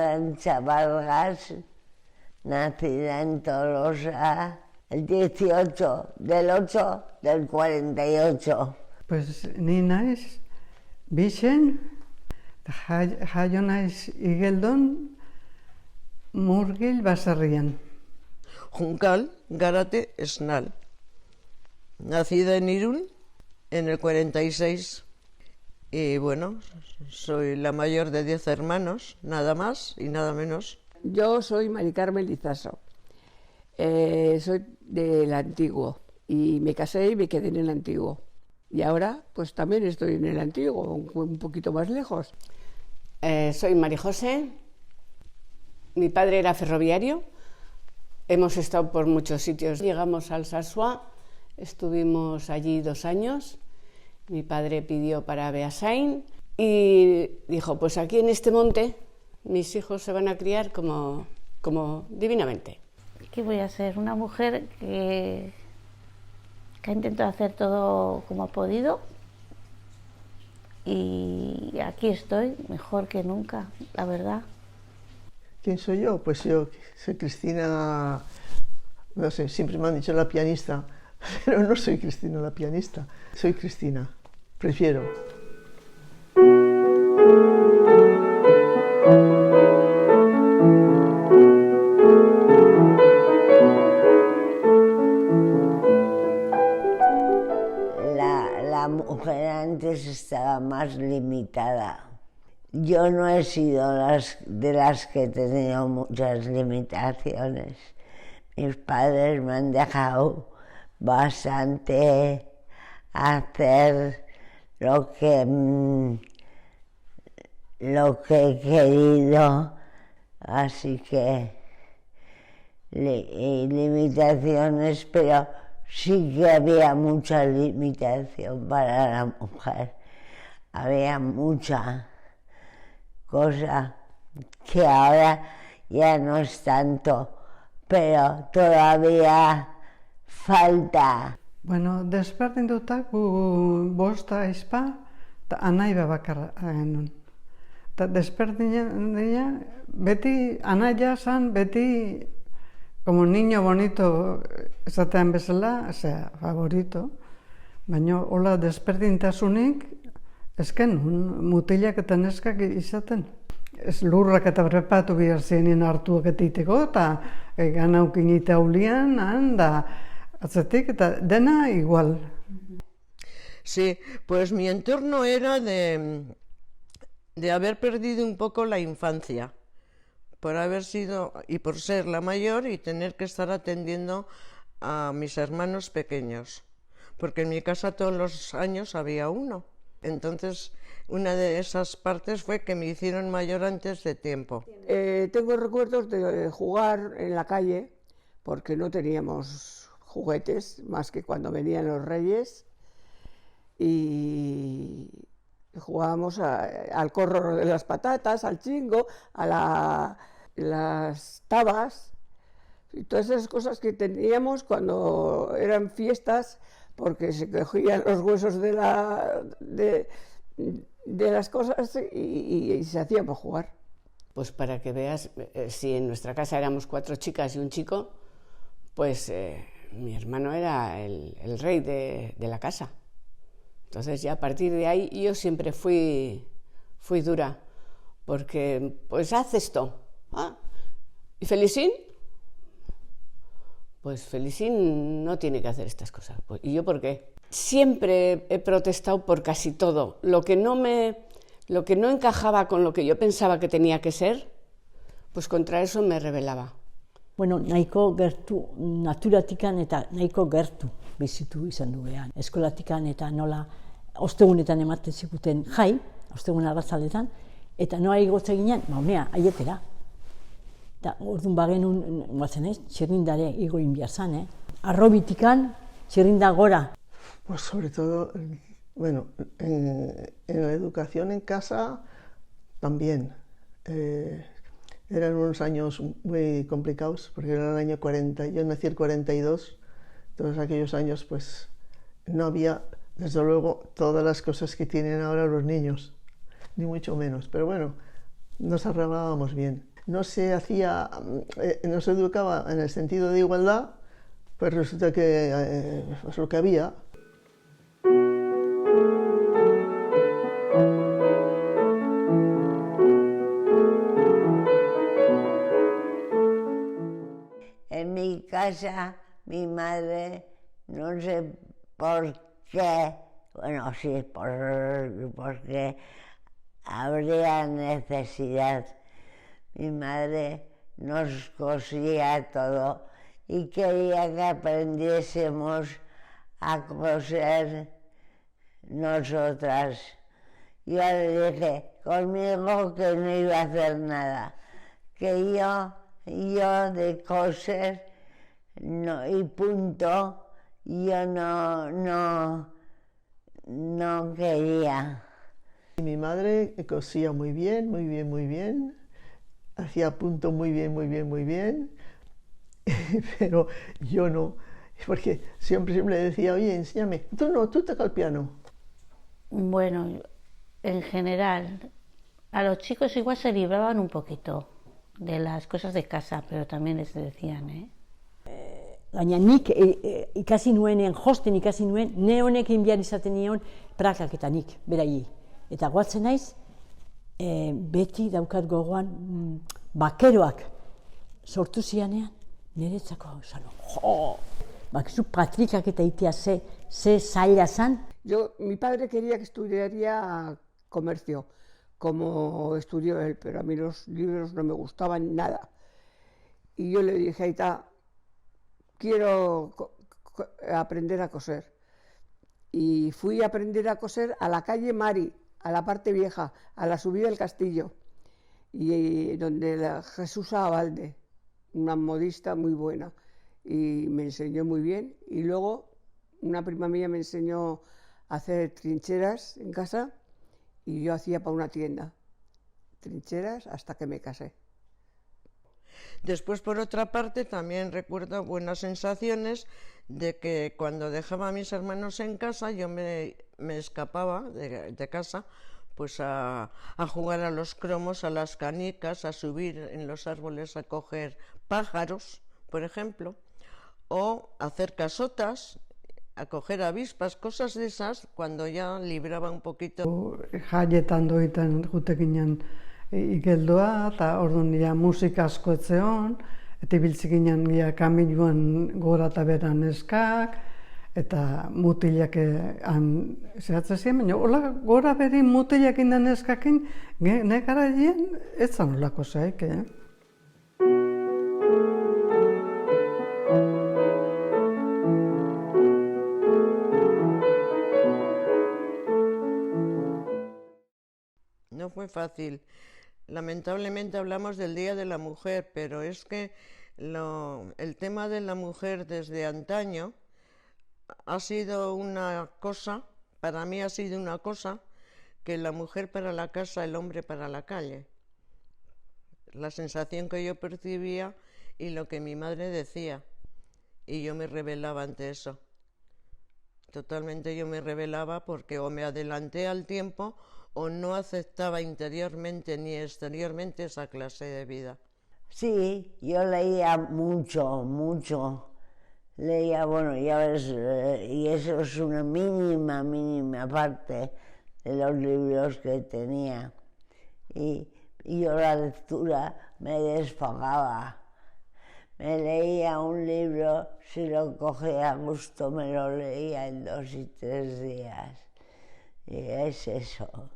Arantxa Vargas, nacida en Tolosa el 18 del 8 del 48. Pues ni naiz, Bixen, jaio naiz Igeldon, Murgil baserrian. Juncal Gárate Esnal, nacida en Irún en el 46. Y bueno, soy la mayor de 10 hermanos, nada más y nada menos. Yo soy Mari Carmen Lizaso, soy del Antiguo y me casé y me quedé en el Antiguo. Y ahora pues también estoy en el Antiguo, un poquito más lejos. Soy María José, mi padre era ferroviario, hemos estado por muchos sitios. Llegamos al Sasua, estuvimos allí 2 años, mi padre pidió para Beasain y dijo, pues aquí en este monte mis hijos se van a criar como divinamente. ¿Qué voy a ser? Una mujer que ha intentado hacer todo como ha podido y aquí estoy, mejor que nunca, la verdad. ¿Quién soy yo? Pues yo soy Cristina, no sé, siempre me han dicho la pianista, pero no soy Cristina la pianista, soy Cristina, prefiero. La mujer antes estaba más limitada. Yo no he sido de las que he tenido muchas limitaciones. Mis padres me han dejado bastante hacer lo que he querido, así que limitaciones, pero sí que había mucha limitación para la mujer. Había mucha cosa que ahora ya no es tanto, pero todavía falta. Bueno, desberdinduta gu bosta aizpa, eta anaiba bakarra genuen. Eta desberdina, beti, anaia zan, beti, como niño bonito esatean bezala, osea, favorito, baina hola desberdintasunik, ezken, mutilak eta neskak izaten. Ez lurrak eta prepatu behar zienien hartuak etiteko, eta ganaukin eta ulian, da, atzetik, eta dena igual. Sí, pues mi entorno era de haber perdido un poco la infancia, por haber sido y por ser la mayor y tener que estar atendiendo a mis hermanos pequeños, porque en mi casa todos los años había uno. Entonces, una de esas partes fue que me hicieron mayor antes de tiempo. Tengo recuerdos de jugar en la calle, porque no teníamos juguetes más que cuando venían los reyes, y jugábamos al corro de las patatas, al chingo, a las tabas, y todas esas cosas que teníamos cuando eran fiestas, porque se cogían los huesos de las cosas y se hacían para jugar. Pues para que veas, si en nuestra casa éramos 4 chicas y un chico, pues mi hermano era el rey de la casa. Entonces ya a partir de ahí yo siempre fui dura, porque pues haz esto. ¿Y Felicín? Pues Felicín no tiene que hacer estas cosas. ¿Y yo por qué? Siempre he protestado por casi todo. Lo que no encajaba con lo que yo pensaba que tenía que ser, pues contra eso me rebelaba. Bueno, nahiko gertu, naturatikan eta nahiko gertu bizitu izan dugean. Eskolatikan eta nola ostegunetan ematen zikuten jai, ostegun arratzaletan, eta noa igotza ginen, maunea, aietera. Eta orduan bagenun, guatzen ez, txirrindare igoin biarzan, arrobitikan txirrinda gora. Pues sobre todo, bueno, en la educación en casa también. Eran unos años muy complicados, porque era el año 40, yo nací el 42, todos aquellos años pues no había, desde luego, todas las cosas que tienen ahora los niños, ni mucho menos, pero bueno, nos arreglábamos bien. no se hacía, no se educaba en el sentido de igualdad, pues resulta que es lo que había. En mi casa, mi madre, no sé por qué, bueno, sí, porque habría necesidad. Mi madre nos cosía todo y quería que aprendiésemos a coser nosotras. Yo le dije, conmigo que no iba a hacer nada, que yo de coser no, y punto, yo no quería. Mi madre cosía muy bien, muy bien, muy bien, hacía punto muy bien, muy bien, muy bien, pero yo no, porque siempre le decía, oye, enséñame, tú no, tú toca el piano. Bueno, en general, a los chicos igual se libraban un poquito de las cosas de casa, pero también les decían, Baina nik ikasi nuenean, josten ikasi nuen, ne honekin behar izaten nion prakak eta nik, beraiei. Eta goatzen naiz, beti daukat gogoan bakeroak sortu zianean, niretzako esan, bakizu patrikak eta itea ze zaila zan. Mi padre quería que estudiaría comercio, como estudió él, pero a mí los libros no me gustaban nada. Y yo le dije, Aita, quiero aprender a coser. Y fui a aprender a coser a la calle Mari, a la parte vieja, a la subida del castillo, y donde Jesús Abalde, una modista muy buena, y me enseñó muy bien. Y luego una prima mía me enseñó a hacer trincheras en casa, y yo hacía para una tienda trincheras hasta que me casé. Después, por otra parte, también recuerdo buenas sensaciones de que cuando dejaba a mis hermanos en casa, yo me escapaba de casa pues a jugar a los cromos, a las canicas, a subir en los árboles a coger pájaros, por ejemplo, o a hacer casotas, a coger avispas, cosas de esas, cuando ya libraba un poquito. Jaietan doitan jute ginen igeldoa, eta orduan ja musika asko etzeon, eta ibiltzi ginen ja kamiluan gora eta bera neskak, eta mutilak zehatzen ziren, baina hola gora beri mutilak indan neskakin, nekara egin, ez zan olako zaik, No fue fácil. Lamentablemente hablamos del Día de la Mujer, pero es que el tema de la mujer desde antaño ha sido una cosa, para mí ha sido una cosa, que la mujer para la casa, el hombre para la calle. La sensación que yo percibía y lo que mi madre decía, y yo me rebelaba ante eso. Totalmente yo me rebelaba porque o me adelanté al tiempo o no aceptaba interiormente ni exteriormente esa clase de vida. Sí, yo leía mucho. Leía, bueno, ya ves, y eso es una mínima parte de los libros que tenía. Y yo la lectura me desfogaba. Me leía un libro, si lo cogía a gusto, me lo leía en 2 y 3 días. Y es eso.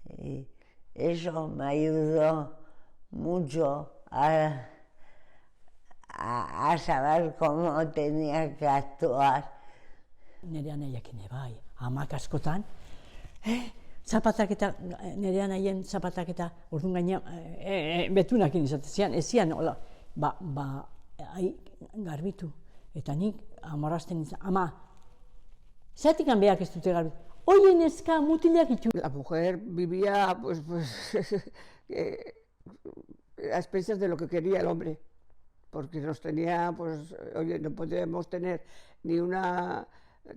Y eso me ayudó mucho a saber cómo tenía que actuar. Nire anaiakin bai, amak askotan, zapataketa, nire anaien zapataketa, orduan gaina, betunakin izaten zian, ez zian, hola, garbitu, eta nik amorazten izan, ama, zeratik beak ez dute garbitu, oie neska mutilak itu. La mujer vivía pues a expensas de lo que quería el hombre, porque nos tenía, pues, oye, no podíamos tener ni una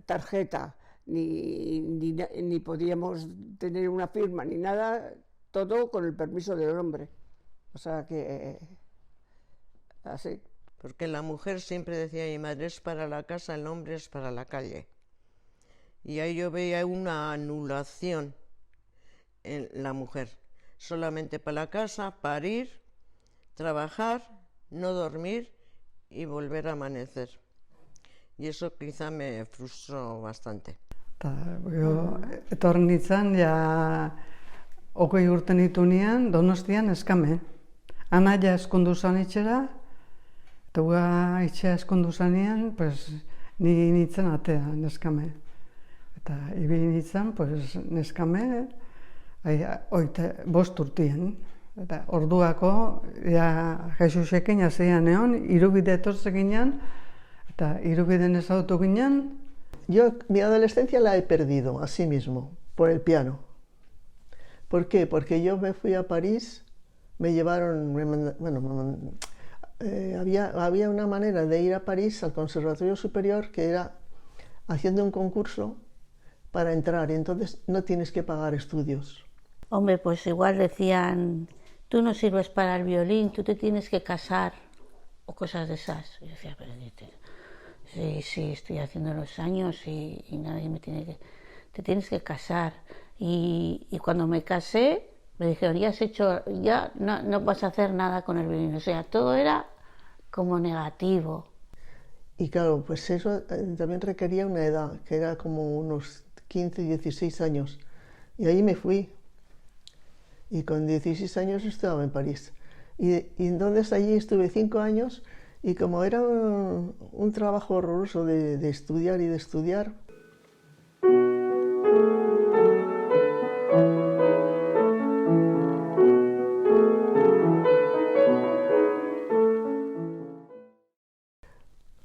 tarjeta, ni podíamos tener una firma, ni nada, todo con el permiso del hombre. O sea que así. Porque la mujer, siempre decía mi madre, es para la casa, el hombre es para la calle. Y ahí yo veía una anulación en la mujer. Solamente para la casa, parir, trabajar, no dormir y volver a amanecer. Y eso quizá me frustró bastante. Etorri nintzen, ja 20 urte nituenean, Donostian eskame. Anaia eskondu zan itxera, eta hua itxea eskondu zanean, pues, ni nintzen atea, neskame. Eta ibili nintzen, pues, neskame, 5 urtien. Eta orduako, ja, Jesusekin hazian egon, irubide etortze ginen, eta irubiden ezautu ginen. Yo mi adolescencia la he perdido, así mismo, por el piano. ¿Por qué? Porque yo me fui a París, me llevaron, había una manera de ir a París al Conservatorio Superior que era haciendo un concurso para entrar, y entonces no tienes que pagar estudios. Hombre, pues igual decían, tú no sirves para el violín, tú te tienes que casar, o cosas de esas. Y yo decía, pero sí, estoy haciendo los años y nadie me tiene que... Te tienes que casar. Y cuando me casé, me dijeron, ya no vas a hacer nada con el violín. O sea, todo era como negativo. Y claro, pues eso también requería una edad, que era como unos 15, 16 años. Y ahí me fui. Y con 16 años estaba en París. Y entonces allí estuve 5 años, y como era un trabajo horroroso de estudiar y de estudiar,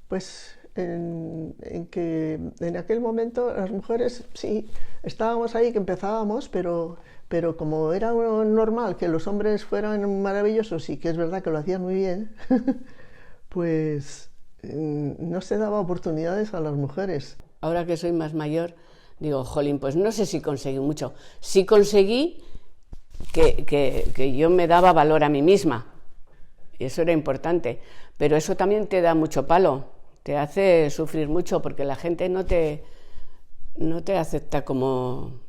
pues en aquel momento las mujeres sí estábamos ahí, que empezábamos, pero como era normal que los hombres fueran maravillosos, y que es verdad que lo hacían muy bien, pues no se daba oportunidades a las mujeres. Ahora que soy más mayor, digo, jolín, pues no sé si conseguí mucho. Sí conseguí que yo me daba valor a mí misma, y eso era importante, pero eso también te da mucho palo, te hace sufrir mucho, porque la gente no te acepta como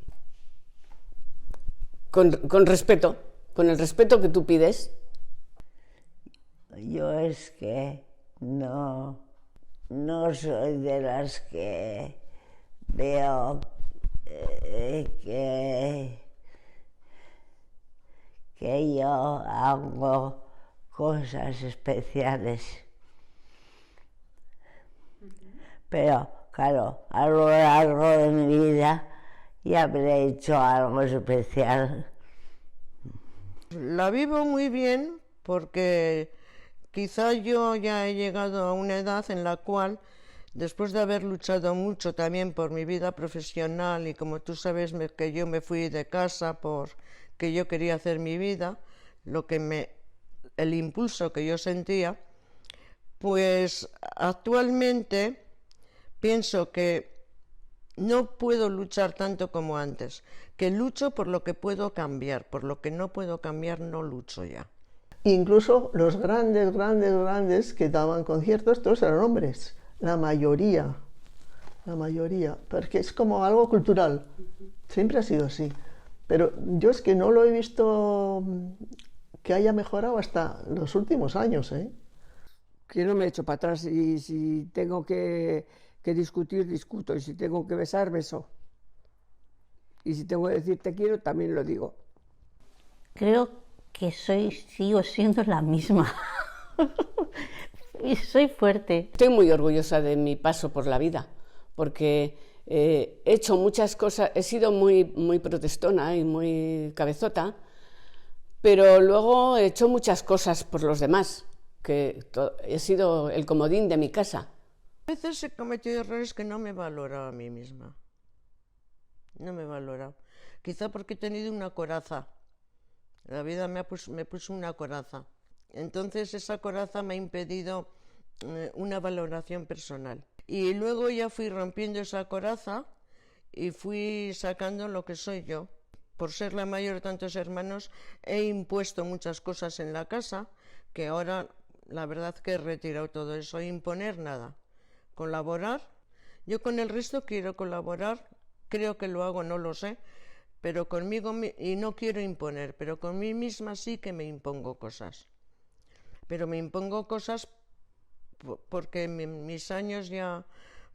con respeto, con el respeto que tú pides. Yo es que no soy de las que veo que yo hago cosas especiales. Pero, claro, a lo largo de mi vida ya habré hecho algo especial. La vivo muy bien porque quizá yo ya he llegado a una edad en la cual, después de haber luchado mucho también por mi vida profesional, y como tú sabes que yo me fui de casa porque yo quería hacer mi vida, el impulso que yo sentía, pues actualmente pienso que no puedo luchar tanto como antes, que lucho por lo que puedo cambiar, por lo que no puedo cambiar no lucho ya. Incluso los grandes que daban conciertos, todos eran hombres, la mayoría, porque es como algo cultural, siempre ha sido así. Pero yo es que no lo he visto que haya mejorado hasta los últimos años, ¿eh? Que no me echo para atrás, y si tengo que discutir, discuto, y si tengo que besar, beso. Y si tengo que decir te quiero, también lo digo. Creo que sigo siendo la misma. Y soy fuerte. Estoy muy orgullosa de mi paso por la vida, porque he hecho muchas cosas, he sido muy protestona y muy cabezota, pero luego he hecho muchas cosas por los demás, que he sido el comodín de mi casa. A veces he cometido errores que no me he valorado a mí misma. No me he valorado. Quizá porque he tenido una coraza. La vida me puso una coraza. Entonces esa coraza me ha impedido una valoración personal. Y luego ya fui rompiendo esa coraza y fui sacando lo que soy yo. por ser la mayor de tantos hermanos, he impuesto muchas cosas en la casa, que ahora la verdad que he retirado todo eso, imponer nada. Colaborar, yo con el resto quiero colaborar, creo que lo hago, no lo sé, pero conmigo, y no quiero imponer, pero con mí misma sí que me impongo cosas. Pero me impongo cosas porque mis años ya,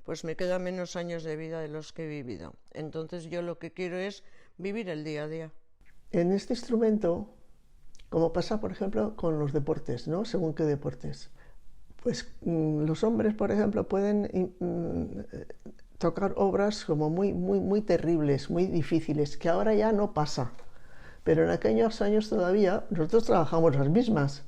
pues me quedan menos años de vida de los que he vivido. Entonces yo lo que quiero es vivir el día a día. En este instrumento, como pasa, por ejemplo, con los deportes, ¿no? Según qué deportes. Pues los hombres, por ejemplo, pueden tocar obras como muy terribles, muy difíciles, que ahora ya no pasa. Pero en aquellos años todavía nosotros trabajamos las mismas.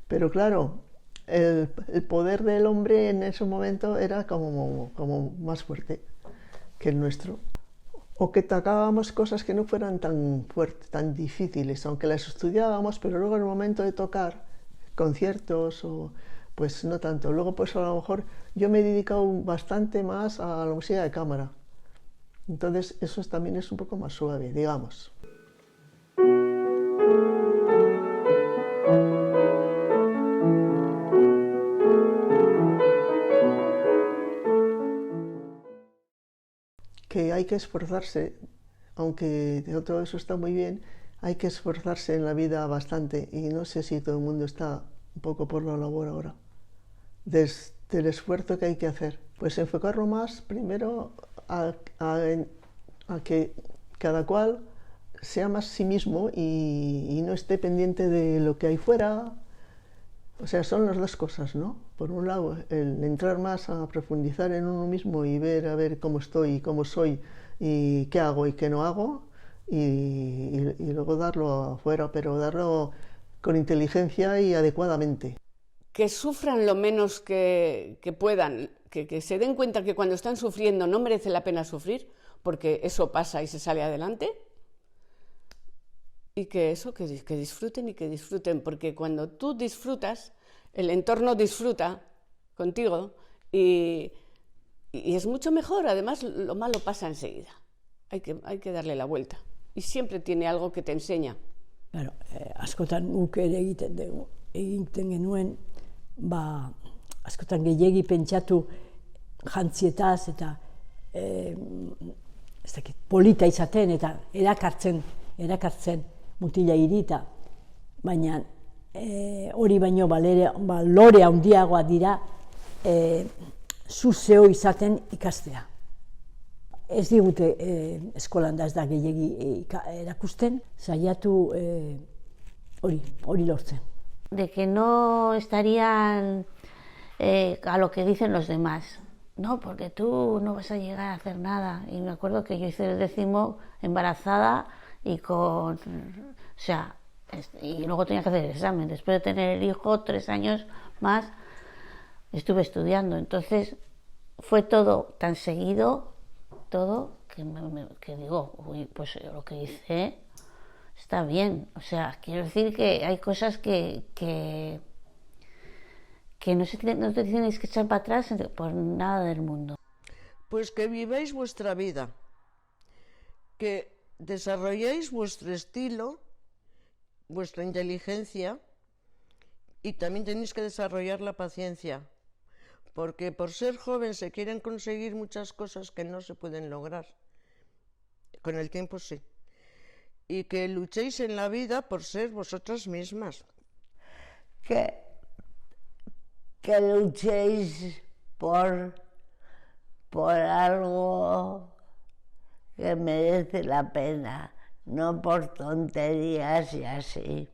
Pero claro, el poder del hombre en ese momento era como más fuerte que el nuestro. O que tocábamos cosas que no fueran tan fuertes, tan difíciles, aunque las estudiábamos, pero luego en el momento de tocar conciertos o pues no tanto. Luego pues a lo mejor yo me he dedicado bastante más a la música de cámara. Entonces eso también es un poco más suave, digamos. Que hay que esforzarse, aunque todo eso está muy bien, hay que esforzarse en la vida bastante, y no sé si todo el mundo está un poco por la labor ahora, del esfuerzo que hay que hacer. Pues enfocarlo más primero a que cada cual sea más sí mismo y no esté pendiente de lo que hay fuera. O sea, son las dos cosas, ¿no? Por un lado, el entrar más a profundizar en uno mismo y ver a ver cómo estoy y cómo soy y qué hago y qué no hago, y luego darlo afuera, pero darlo con inteligencia y adecuadamente. Que sufran lo menos que puedan, que se den cuenta que cuando están sufriendo no merece la pena sufrir, porque eso pasa y se sale adelante. Y que disfruten, porque cuando tú disfrutas, el entorno disfruta contigo y es mucho mejor. Además, lo malo pasa enseguida. Hay que darle la vuelta. Y siempre tiene algo que te enseña. Claro, askotan guk ere egiten genuen, askotan gehiegi pentsatu jantzietaz eta ez dakit, polita izaten eta erakartzen mutila irita, baina hori baino balore handiagoa dira zu zeo izaten ikastea. Ez digute eskolan da ez da gehiegi erakusten, saiatu hori lortzen. De que no estarían a lo que dicen los demás. No, porque tú no vas a llegar a hacer nada. Y me acuerdo que yo hice el 10º embarazada y y luego tenía que hacer el examen. Después de tener el hijo, 3 años más, estuve estudiando. Entonces fue todo tan seguido, todo, que digo, uy, pues lo que hice está bien. O sea, quiero decir que hay cosas que no te tienes que echar para atrás por nada del mundo. Pues que viváis vuestra vida, que desarrolléis vuestro estilo, vuestra inteligencia, y también tenéis que desarrollar la paciencia, porque por ser joven se quieren conseguir muchas cosas que no se pueden lograr. Con el tiempo sí. Y que luchéis en la vida por ser vosotras mismas. Que luchéis por algo que merece la pena, no por tonterías y así.